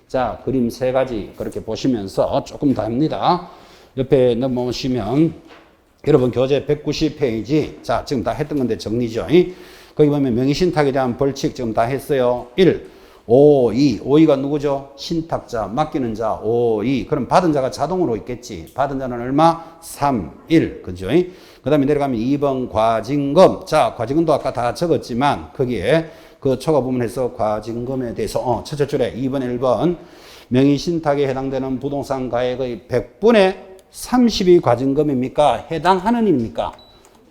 자, 그림 세 가지 그렇게 보시면서 조금 더 합니다. 옆에 넘어오시면 여러분 교재 190페이지. 자, 지금 다 했던 건데 정리죠. 거기 보면 명의신탁에 대한 벌칙 지금 다 했어요. 1. 5의. 5의가 누구죠? 신탁자, 맡기는 자 5의. 그럼 받은 자가 자동으로 있겠지. 받은 자는 얼마? 3, 1. 그죠? 그 다음에 내려가면 2번 과징금. 자, 과징금도 아까 다 적었지만 거기에 그 초과 부분에서 과징금에 대해서 첫째 줄에 2번, 1번 명의신탁에 해당되는 부동산 가액의 100분의 30이 과징금입니까? 해당하는 입니까?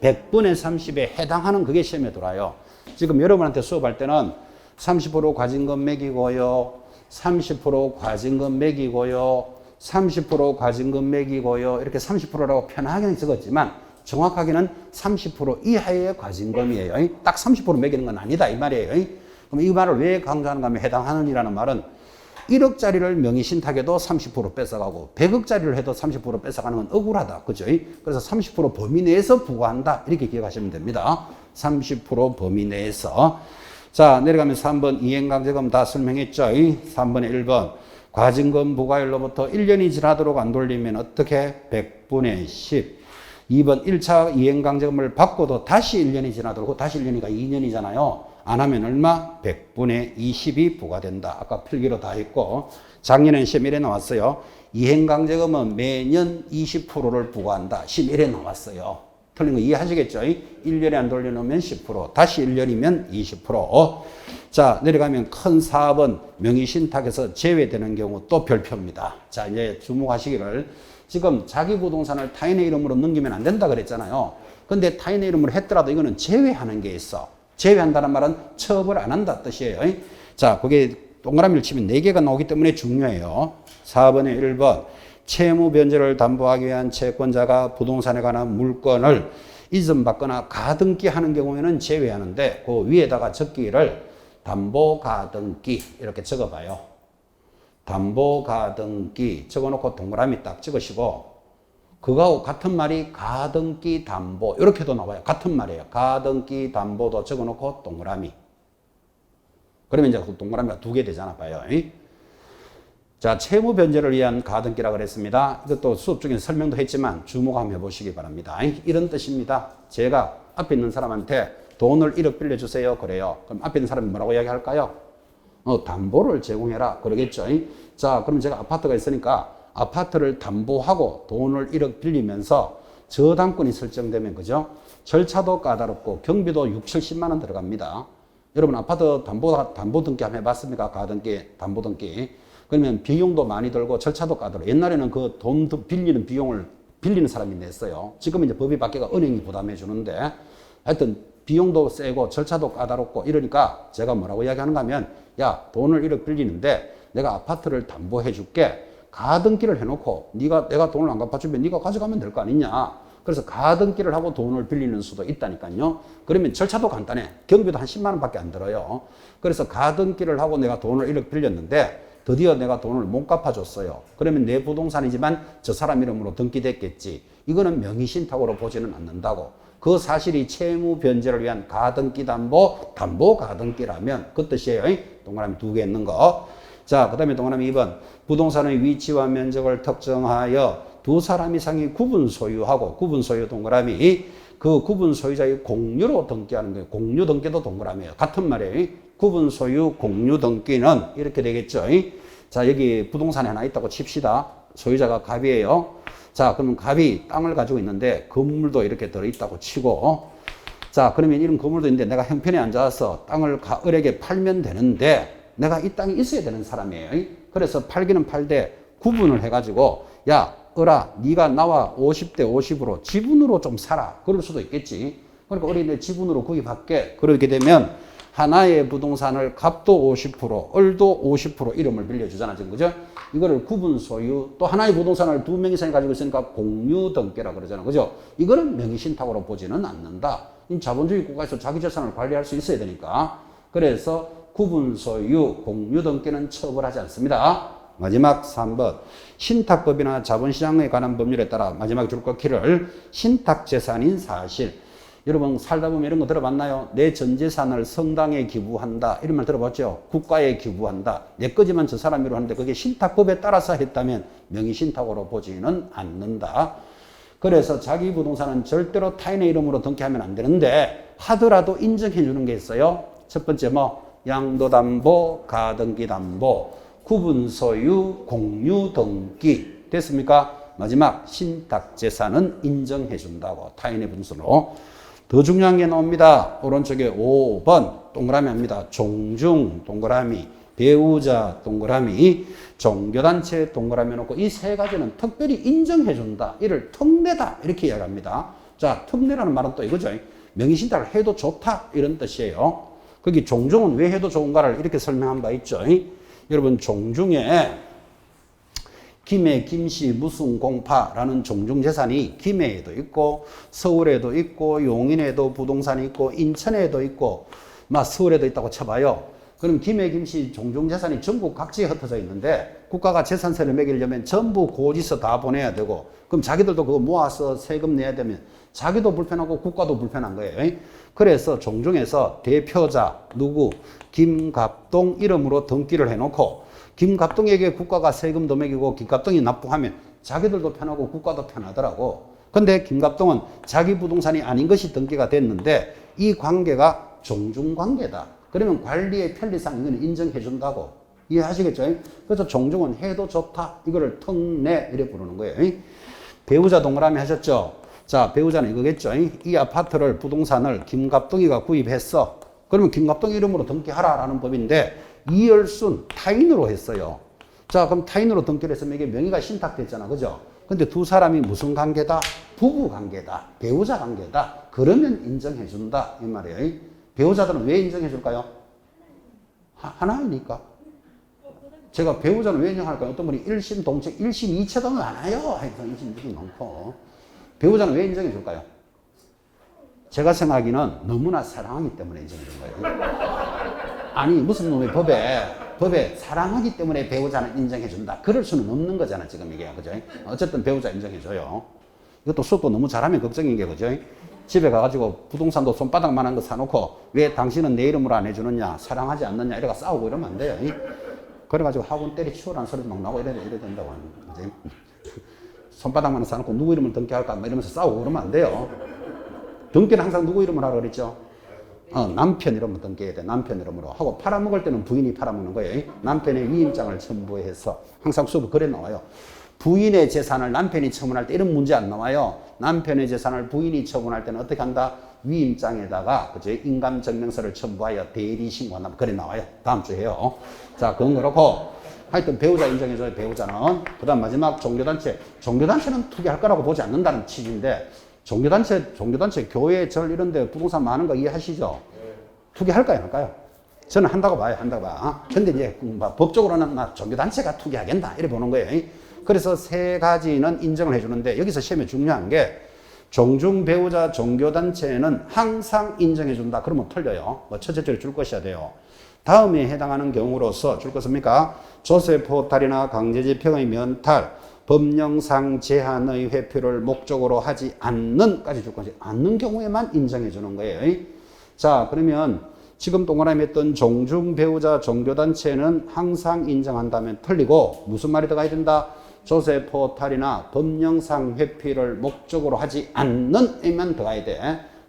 100분의 30에 해당하는 그게 시험에 들어와요. 지금 여러분한테 수업할 때는 30% 과징금 매기고요. 30% 과징금 매기고요. 30% 과징금 매기고요. 이렇게 30%라고 편하게 적었지만 정확하게는 30% 이하의 과징금이에요. 딱 30% 매기는 건 아니다 이 말이에요. 그럼 이 말을 왜 강조하는가 하면 해당하는이라는 말은 1억짜리를 명의신탁에도 30% 뺏어가고 100억짜리를 해도 30% 뺏어가는 건 억울하다. 그죠? 그래서 30% 범위 내에서 부과한다. 이렇게 기억하시면 됩니다. 30% 범위 내에서. 자, 내려가면 3번 이행강제금 다 설명했죠. 3번에 1번 과징금 부과일로부터 1년이 지나도록 안 돌리면 어떻게? 100분의 10. 2번 1차 이행강제금을 받고도 다시 1년이 지나도록 다시 1년이가 2년이잖아요. 안 하면 얼마? 100분의 20이 부과된다. 아까 필기로 다 했고 작년엔 시험 1에 나왔어요. 이행강제금은 매년 20%를 부과한다. 시험 1에 나왔어요. 틀린 거 이해하시겠죠? 1년에 안 돌려놓으면 10%, 다시 1년이면 20%. 자, 내려가면 큰 4번 명의신탁에서 제외되는 경우 또 별표입니다. 자, 이제 주목하시기를 지금 자기 부동산을 타인의 이름으로 넘기면 안 된다 그랬잖아요. 근데 타인의 이름으로 했더라도 이거는 제외하는 게 있어. 제외한다는 말은 처벌 안 한다 뜻이에요. 자, 그게 동그라미를 치면 4개가 나오기 때문에 중요해요. 4번에 1번 채무 변제를 담보하기 위한 채권자가 부동산에 관한 물건을 이전받거나 가등기하는 경우에는 제외하는데 그 위에다가 적기를 담보 가등기 이렇게 적어봐요. 담보 가등기 적어놓고 동그라미 딱 찍으시고 그거하고 같은 말이 가등기 담보 이렇게도 나와요. 같은 말이에요. 가등기 담보도 적어놓고 동그라미. 그러면 이제 그 동그라미가 두 개 되잖아 봐요. 자, 채무 변제를 위한 가등기라 그랬습니다. 이것도 수업 중에 설명도 했지만 주목 한번 해보시기 바랍니다. 이런 뜻입니다. 제가 앞에 있는 사람한테 돈을 1억 빌려주세요. 그래요. 그럼 앞에 있는 사람이 뭐라고 이야기할까요? 담보를 제공해라. 그러겠죠. 자, 그럼 제가 아파트가 있으니까 아파트를 담보하고 돈을 1억 빌리면서 저당권이 설정되면 그죠? 절차도 까다롭고 경비도 6, 70만 원 들어갑니다. 여러분 아파트 담보 등기 한번 해봤습니까? 가등기, 담보 등기. 그러면 비용도 많이 들고 절차도 까다로워. 옛날에는 그 돈 빌리는 비용을 빌리는 사람이 냈어요. 지금은 이제 법이 바뀌가 은행이 부담해 주는데 하여튼 비용도 세고 절차도 까다롭고 이러니까 제가 뭐라고 이야기하는가 하면 야, 돈을 1억 빌리는데 내가 아파트를 담보해 줄게. 가등기를 해놓고 내가 돈을 안 갚아주면 네가 가져가면 될 거 아니냐. 그래서 가등기를 하고 돈을 빌리는 수도 있다니까요. 그러면 절차도 간단해. 경비도 한 10만 원밖에 안 들어요. 그래서 가등기를 하고 내가 돈을 1억 빌렸는데 드디어 내가 돈을 못 갚아줬어요. 그러면 내 부동산이지만 저 사람 이름으로 등기됐겠지. 이거는 명의신탁으로 보지는 않는다고. 그 사실이 채무 변제를 위한 가등기 담보 가등기라면 그 뜻이에요. 동그라미 두 개 있는 거. 자, 그 다음에 동그라미 2번. 부동산의 위치와 면적을 특정하여 두 사람 이상이 구분 소유하고 구분 소유 동그라미 그 구분 소유자의 공유로 등기하는 거예요. 공유 등기도 동그라미예요. 같은 말이에요. 구분 소유 공유 등기는 이렇게 되겠죠. 자, 여기 부동산이 하나 있다고 칩시다. 소유자가 갑이에요. 자, 그러면 갑이 땅을 가지고 있는데 건물도 이렇게 들어있다고 치고 자, 그러면 이런 건물도 있는데 내가 형편에 앉아서 땅을 을에게 팔면 되는데 내가 이 땅이 있어야 되는 사람이에요. 그래서 팔기는 팔되 구분을 해가지고 야, 을아, 네가 나와 50대 50으로 지분으로 좀 사라. 그럴 수도 있겠지. 그러니까 을이 내 지분으로 구입할게. 그렇게 되면 하나의 부동산을 갑도 50%, 을도 50% 이름을 빌려주잖아, 지금 그죠? 이거를 구분 소유, 또 하나의 부동산을 두 명 이상이 가지고 있으니까 공유 등기라 그러잖아, 그죠? 이거는 명의신탁으로 보지는 않는다. 자본주의 국가에서 자기 재산을 관리할 수 있어야 되니까. 그래서 구분 소유, 공유 등기는 처벌하지 않습니다. 마지막 3번. 신탁법이나 자본시장에 관한 법률에 따라 마지막에 줄 것 키를 신탁재산인 사실. 여러분 살다 보면 이런 거 들어봤나요? 내 전 재산을 성당에 기부한다. 이런 말 들어봤죠? 국가에 기부한다. 내 거지만 저 사람이로 하는데 그게 신탁법에 따라서 했다면 명의신탁으로 보지는 않는다. 그래서 자기 부동산은 절대로 타인의 이름으로 등기하면 안 되는데 하더라도 인정해 주는 게 있어요. 첫 번째 양도담보, 가등기담보, 구분소유, 공유등기. 됐습니까? 마지막 신탁재산은 인정해 준다고. 타인의 분수로. 더 중요한 게 나옵니다. 오른쪽에 5번 동그라미 합니다. 종중 동그라미, 배우자 동그라미, 종교단체 동그라미 놓고 이 세 가지는 특별히 인정해 준다. 이를 특례다. 이렇게 이야기합니다. 자, 특례라는 말은 또 이거죠. 명의신탁을 해도 좋다. 이런 뜻이에요. 거기 종중은 왜 해도 좋은가를 이렇게 설명한 바 있죠. 여러분 종중에 김해, 김씨, 무슨 공파라는 종중재산이 김해에도 있고 서울에도 있고 용인에도 부동산이 있고 인천에도 있고 서울에도 있다고 쳐봐요. 그럼 김해, 김씨 종중재산이 전국 각지에 흩어져 있는데 국가가 재산세를 매기려면 전부 고지서 다 보내야 되고 그럼 자기들도 그거 모아서 세금 내야 되면 자기도 불편하고 국가도 불편한 거예요. 그래서 종중에서 대표자 누구 김갑동 이름으로 등기를 해놓고 김갑동에게 국가가 세금도 매기고 김갑동이 납부하면 자기들도 편하고 국가도 편하더라고. 근데 김갑동은 자기 부동산이 아닌 것이 등기가 됐는데 이 관계가 종중관계다. 그러면 관리의 편리상 이거는 인정해 준다고. 이해하시겠죠? 그래서 종중은 해도 좋다. 이거를 특례 이렇게 부르는 거예요. 배우자 동그라미 하셨죠? 자, 배우자는 이거겠죠? 이 아파트를 부동산을 김갑동이가 구입했어. 그러면 김갑동 이름으로 등기하라라는 법인데 이열순 타인으로 했어요. 자, 그럼 타인으로 등기를 했으면 이게 명의가 신탁됐잖아. 그죠? 근데 두 사람이 무슨 관계다? 부부 관계다. 배우자 관계다. 그러면 인정해 준다. 이 말이에요. 배우자들은 왜 인정해 줄까요? 하나이니까. 제가 배우자는 왜 인정할까요? 어떤 분이 일심 동체, 일심 이체도 많아요. 일심 이체도 많고. 배우자는 왜 인정해 줄까요? 제가 생각하기는 너무나 사랑하기 때문에 인정해 준 거예요. 아니 무슨 놈의 법에 법에 사랑하기 때문에 배우자는 인정해준다. 그럴 수는 없는 거잖아, 지금 이게. 그죠? 어쨌든 배우자 인정해줘요. 이것도 수업도 너무 잘하면 걱정인 게, 그죠? 집에 가가지고 부동산도 손바닥만한 거 사놓고 왜 당신은 내 이름으로 안 해주느냐, 사랑하지 않느냐, 이래가 싸우고 이러면 안 돼요. 그래가지고 학원 때리치우라는 소리도 막 나오고 이래 된다고. 그지? 손바닥만 사놓고 누구 이름을 등기할까 막 이러면서 싸우고 그러면 안 돼요. 등기는 항상 누구 이름으로 하라고 그랬죠? 남편 이름으로 등기해야 돼. 남편 이름으로 하고 팔아먹을 때는 부인이 팔아먹는 거예요. 남편의 위임장을 첨부해서 항상 수업 그래 나와요. 부인의 재산을 남편이 처분할 때 이런 문제 안 나와요. 남편의 재산을 부인이 처분할 때는 어떻게 한다? 위임장에다가 그죠? 인감증명서를 첨부하여 대리 신고한다. 그래 나와요. 다음 주에 해요. 자, 그건 그렇고 하여튼 배우자 인정해줘요. 배우자는. 그 다음 마지막 종교단체. 종교단체는 투기할 거라고 보지 않는다는 취지인데 종교단체, 교회, 절 이런 데 부동산 많은 거 이해하시죠? 투기할까요? 안 할까요? 저는 한다고 봐요. 한다고 봐. 근데 이제 법적으로는 종교단체가 투기하겠다. 이래 보는 거예요. 그래서 세 가지는 인정을 해주는데 여기서 시험에 중요한 게 종중 배우자 종교단체는 항상 인정해준다. 그러면 틀려요. 첫째 줄 줄 것이야 돼요. 다음에 해당하는 경우로서 줄 것입니까? 조세 포탈이나 강제집행의 면탈, 법령상 제한의 회피를 목적으로 하지 않는까지 줄 것이 않는 경우에만 인정해 주는 거예요. 자, 그러면 지금 동그라미 했던 종중 배우자 종교단체는 항상 인정한다면 틀리고 무슨 말이 들어가야 된다? 조세 포탈이나 법령상 회피를 목적으로 하지 않는에만 들어가야 돼.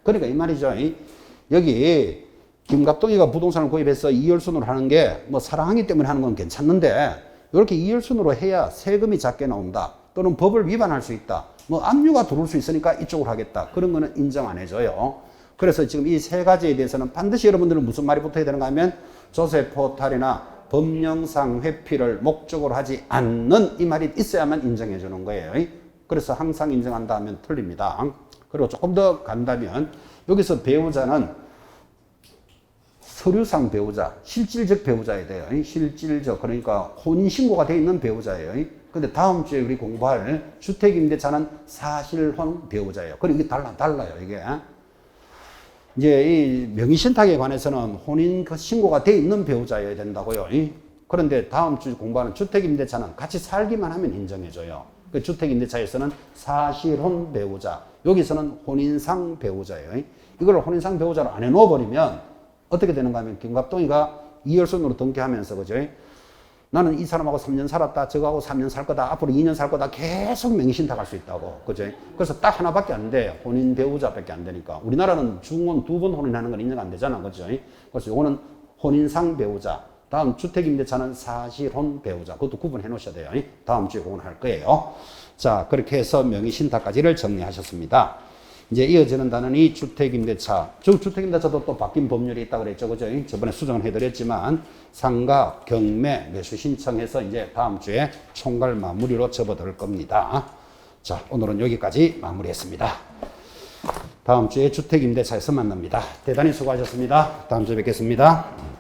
그러니까 이 말이죠. 여기 김갑동이가 부동산을 구입해서 이율순으로 하는 게 뭐 사랑하기 때문에 하는 건 괜찮는데 이렇게 이율순으로 해야 세금이 작게 나온다. 또는 법을 위반할 수 있다. 뭐 압류가 들어올 수 있으니까 이쪽으로 하겠다. 그런 거는 인정 안 해줘요. 그래서 지금 이 세 가지에 대해서는 반드시 여러분들은 무슨 말이 붙어야 되는가 하면 조세 포탈이나 법령상 회피를 목적으로 하지 않는 이 말이 있어야만 인정해 주는 거예요. 그래서 항상 인정한다 하면 틀립니다. 그리고 조금 더 간다면 여기서 배우자는 서류상 배우자, 실질적 배우자야 돼요. 실질적, 그러니까 혼인신고가 되어 있는 배우자예요. 근데 다음 주에 우리 공부할 주택임대차는 사실혼 배우자예요. 그리고 이게 달라요, 이게. 이제 이 명의신탁에 관해서는 혼인 신고가 되어 있는 배우자여야 된다고요. 그런데 다음 주 공부하는 주택임대차는 같이 살기만 하면 인정해줘요. 그 주택임대차에서는 사실혼 배우자, 여기서는 혼인상 배우자예요. 이걸 혼인상 배우자로 안 해놓아버리면 어떻게 되는가 하면 김갑동이가 이열순으로 등기하면서 그죠? 나는 이 사람하고 3년 살았다. 저거하고 3년 살 거다. 앞으로 2년 살 거다. 계속 명의신탁할 수 있다고. 그죠? 그래서 딱 하나밖에 안 돼. 혼인 배우자밖에 안 되니까. 우리나라는 중혼 2번 혼인하는 건 인정 안 되잖아. 그죠? 그래서 요거는 혼인상 배우자. 다음 주택임대차는 사실혼 배우자. 그것도 구분해 놓으셔야 돼요. 다음 주에 그건 할 거예요. 자, 그렇게 해서 명의신탁까지를 정리하셨습니다. 이제 이어지는 단원이 주택임대차. 주택임대차도 또 바뀐 법률이 있다고 그랬죠. 그죠? 저번에 수정을 해드렸지만 상가, 경매, 매수 신청해서 이제 다음 주에 총괄 마무리로 접어들 겁니다. 자, 오늘은 여기까지 마무리했습니다. 다음 주에 주택임대차에서 만납니다. 대단히 수고하셨습니다. 다음 주에 뵙겠습니다.